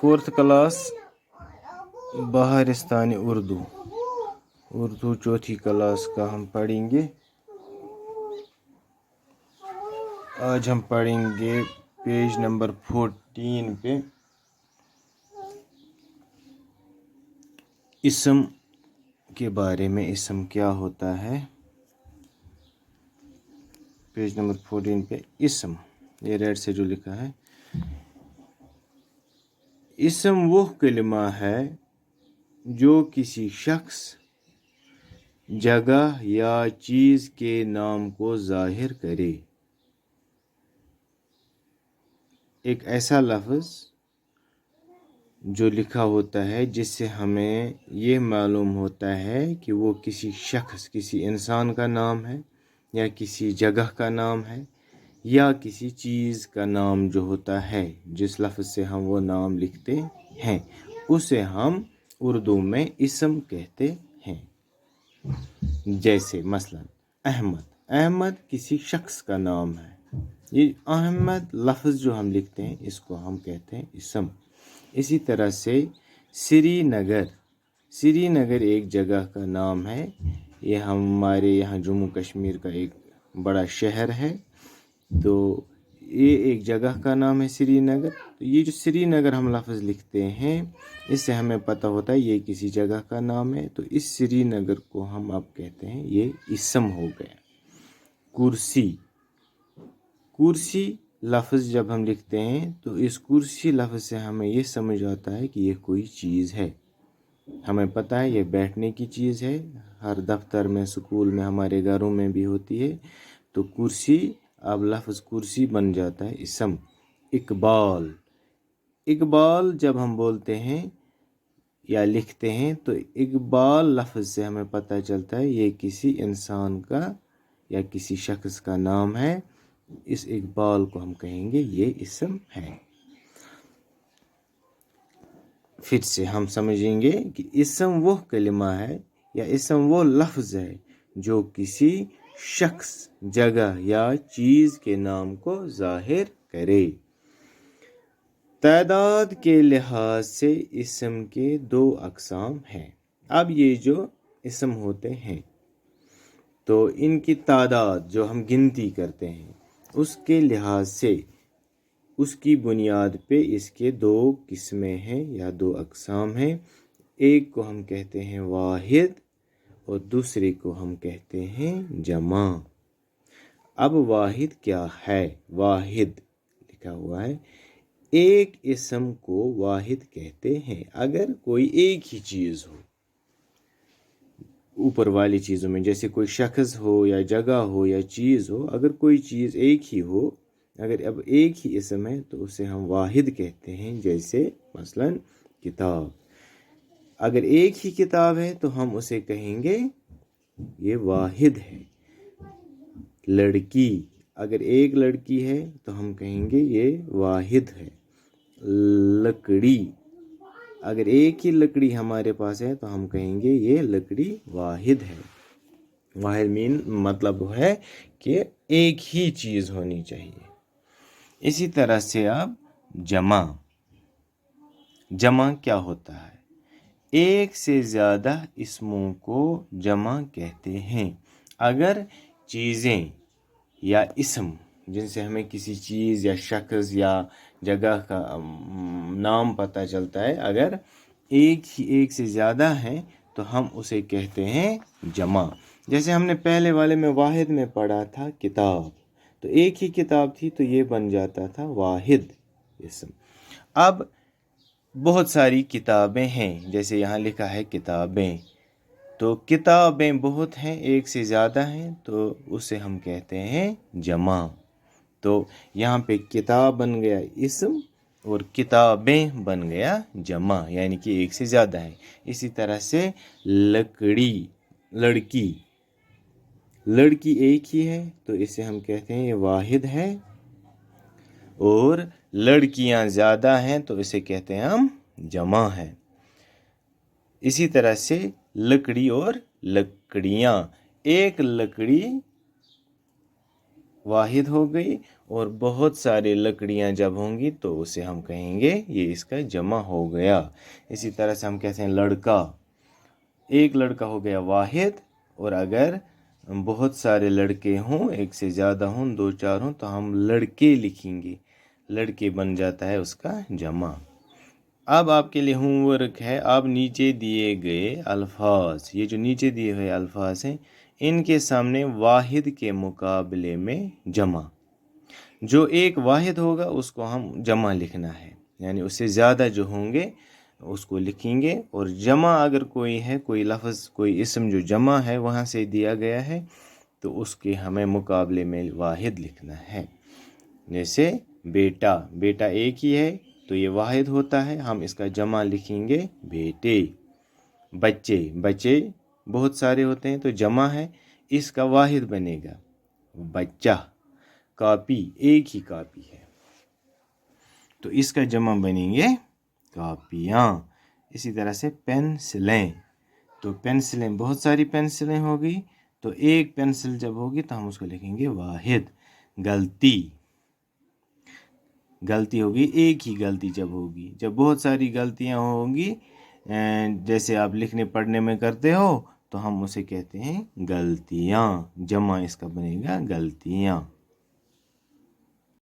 4th class बहारिस्तानी Urdu 4थी class का हम पढ़ेंगे। आज हम पढ़ेंगे पेज नंबर 14 पे इसम के बारे में। इसम क्या होता है? पेज नंबर 14 पे इसम, ये रेड से जो लिखा है, इसम वो कलिमा है जो किसी शख्स, जगह या चीज़ के नाम को ज़ाहिर करे। एक ऐसा लफ्ज़ जो लिखा होता है जिससे हमें ये मालूम होता है कि वो किसी शख्स, किसी इंसान का नाम है, या किसी जगह का नाम है, या किसी चीज़ का नाम जो होता है, जिस लफ्ज़ से हम वो नाम लिखते हैं, उसे हम उर्दू में इसम कहते हैं। जैसे मसलन अहमद किसी शख्स का नाम है। ये अहमद लफ्ज़ जो हम लिखते हैं इसको हम कहते हैं इसम। इसी तरह से श्रीनगर एक जगह का नाम है। ये हमारे यहाँ जम्मू कश्मीर का एक बड़ा शहर है, तो ये एक जगह का नाम है श्रीनगर। तो ये जो श्रीनगर हम लफ्ज़ लिखते हैं, इससे हमें पता होता है ये किसी जगह का नाम है। तो इस श्रीनगर को हम अब कहते हैं ये इसम हो गया। कुर्सी लफ्ज़ जब हम लिखते हैं तो इस कुर्सी लफ्ज़ से हमें ये समझ आता है कि ये कोई चीज़ है। हमें पता है ये बैठने की चीज़ है, हर दफ्तर में, स्कूल में, हमारे घरों में भी होती है। तो कुर्सी, अब लफ्ज़ कुर्सी बन जाता है इसम। इकबाल जब हम बोलते हैं या लिखते हैं तो इकबाल लफ्ज़ से हमें पता चलता है ये किसी इंसान का या किसी शख्स का नाम है। इस इकबाल को हम कहेंगे ये इसम है। फिर से हम समझेंगे कि इसम वो कलिमा है या इसम वो लफ्ज़ है जो किसी शख्स, जगह या चीज़ के नाम को ज़ाहिर करे। तादाद के लिहाज से इसम के 2 अक़साम हैं। अब ये जो इसम होते हैं तो इनकी तादाद जो हम गिनती करते हैं उसके लिहाज से, उसकी बुनियाद पे इसके 2 किस्में हैं या 2 अक़साम हैं। एक को हम कहते हैं वाहिद और दूसरे को हम कहते हैं जमा। अब वाहिद क्या है? वाहिद लिखा हुआ है, एक इसम को वाहिद कहते हैं अगर कोई एक ही चीज़ हो। ऊपर वाली चीज़ों में जैसे कोई शख्स हो या जगह हो या चीज़ हो, अगर कोई चीज़ एक ही हो, अगर अब एक ही इसम है तो उसे हम वाहिद कहते हैं। जैसे मसलन किताब, अगर एक ही किताब है तो हम उसे कहेंगे ये वाहिद है। लड़की, अगर एक लड़की है तो हम कहेंगे ये वाहिद है। लकड़ी, अगर एक ही लकड़ी हमारे पास है तो हम कहेंगे ये लकड़ी वाहिद है। वाहिद मतलब है कि एक ही चीज़ होनी चाहिए। इसी तरह से अब जमा क्या होता है? एक से ज़्यादा इसमों को जमा कहते हैं। अगर चीज़ें या इसम जिनसे हमें किसी चीज़ या शख्स या जगह का नाम पता चलता है, अगर एक से ज़्यादा हैं तो हम उसे कहते हैं जमा। जैसे हमने पहले वाले में वाहिद में पढ़ा था किताब, तो एक ही किताब थी तो ये बन जाता था वाहिद इसम। अब बहुत सारी किताबें हैं, जैसे यहाँ लिखा है किताबें, तो किताबें बहुत हैं, एक से ज़्यादा हैं तो उसे हम कहते हैं जमा। तो यहाँ पे किताब बन गया इसम और किताबें बन गया जमा, यानी कि एक से ज़्यादा है। इसी तरह से लड़की एक ही है तो इसे हम कहते हैं ये वाहिद है, और लड़कियां ज़्यादा हैं तो इसे कहते हैं हम जमा है। इसी तरह से लकड़ी और लकड़ियाँ, एक लकड़ी واحد ہو گئی، اور بہت ساری لکڑیاں جب ہوں گی تو اسے ہم کہیں گے یہ اس کا جمع ہو گیا۔ اسی طرح سے ہم کہتے ہیں لڑکا، ایک لڑکا ہو گیا واحد، اور اگر بہت سارے لڑکے ہوں، ایک سے زیادہ ہوں، 2 4 ہوں، تو ہم لڑکے لکھیں گے، لڑکے بن جاتا ہے اس کا جمع۔ اب آپ کے لیے ہوم ورک ہے، آپ نیچے دیے گئے الفاظ، یہ جو نیچے دیے ہوئے الفاظ ہیں، ان کے سامنے واحد کے مقابلے میں جمع، جو ایک واحد ہوگا اس کو ہم جمع لکھنا ہے، یعنی اس سے زیادہ جو ہوں گے اس کو لکھیں گے، اور جمع اگر کوئی ہے، کوئی لفظ، کوئی اسم جو جمع ہے وہاں سے دیا گیا ہے تو اس کے ہمیں مقابلے میں واحد لکھنا ہے۔ جیسے بیٹا، بیٹا ایک ہی ہے تو یہ واحد ہوتا ہے، ہم اس کا جمع لکھیں گے بیٹے۔ بچے، بچے بہت سارے ہوتے ہیں تو جمع ہے، اس کا واحد بنے گا بچہ۔ کاپی، ایک ہی کاپی ہے تو اس کا جمع بنیں گے کاپیاں۔ اسی طرح سے پینسلیں، تو پینسلیں بہت ساری پینسلیں ہوگی تو ایک پینسل جب ہوگی تو ہم اس کو لکھیں گے واحد۔ غلطی، غلطی ہوگی ایک ہی غلطی جب ہوگی، جب بہت ساری غلطیاں ہوں گی جیسے آپ لکھنے پڑھنے میں کرتے ہو تو ہم اسے کہتے ہیں غلطیاں، جمع اس کا بنے گا غلطیاں۔